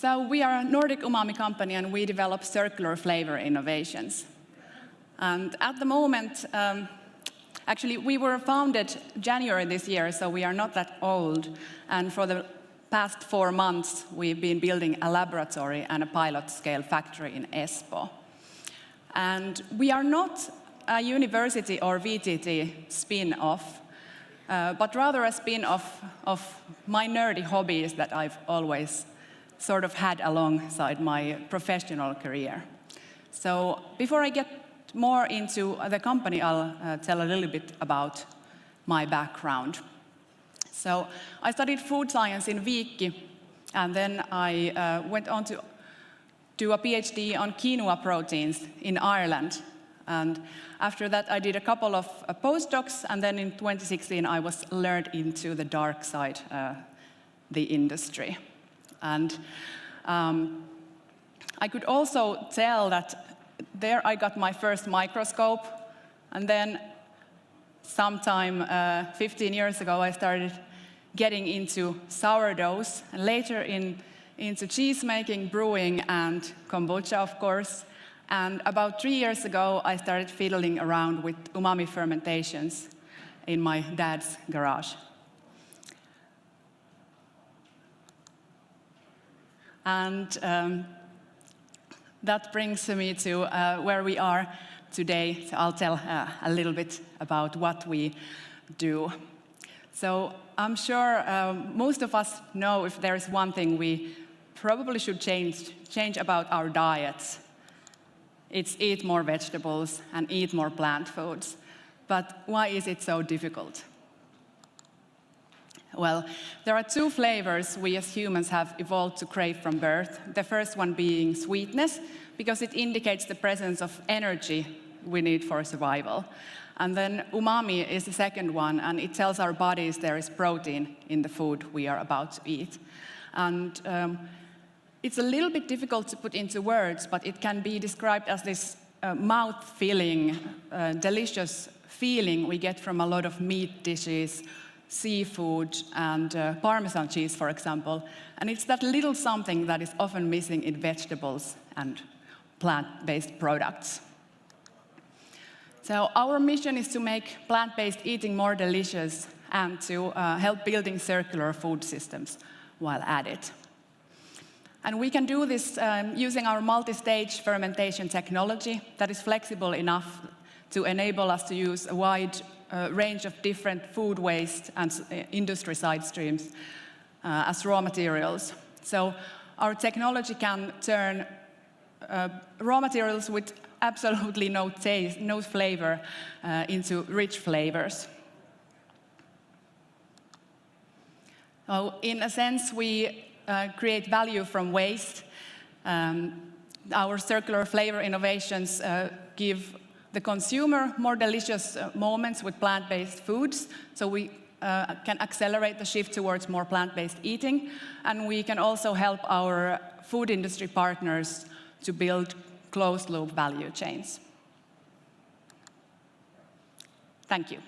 So we are a Nordic umami company, and we develop circular flavor innovations. And at the moment, actually, we were founded January this year, so we are not that old. And for the past 4 months, we've been building a laboratory and a pilot-scale factory in Espoo. And we are not a university or VTT spin-off, but rather a spin-off of my nerdy hobbies that I've always sort of had alongside my professional career. So before I get more into the company, I'll tell a little bit about my background. So I studied food science in Viikki, and then I went on to do a PhD on quinoa proteins in Ireland. And after that, I did a couple of postdocs, and then in 2016, I was lured into the dark side, the industry. And I could also tell that there I got my first microscope, and then sometime 15 years ago, I started getting into sourdoughs, and later into cheese making, brewing, and kombucha, of course. And about 3 years ago, I started fiddling around with umami fermentations in my dad's garage. And that brings me to where we are today. So I'll tell a little bit about what we do. So I'm sure most of us know if there is one thing we probably should change about our diets. It's eat more vegetables and eat more plant foods. But why is it so difficult? Well, there are 2 flavors we as humans have evolved to crave from birth. The first one being sweetness, because it indicates the presence of energy we need for survival. And then umami is the second one, and it tells our bodies there is protein in the food we are about to eat. And it's a little bit difficult to put into words, but it can be described as this mouth-filling, delicious feeling we get from a lot of meat dishes, seafood, and Parmesan cheese, for example. And it's that little something that is often missing in vegetables and plant-based products. So our mission is to make plant-based eating more delicious and to help building circular food systems while at it. And we can do this using our multi-stage fermentation technology that is flexible enough to enable us to use a wide range of different food waste and industry side streams as raw materials. So our technology can turn raw materials with absolutely no taste, no flavor, into rich flavors. So in a sense, we create value from waste. Our circular flavor innovations give the consumer more delicious moments with plant-based foods, so we can accelerate the shift towards more plant-based eating, and we can also help our food industry partners to build closed-loop value chains. Thank you.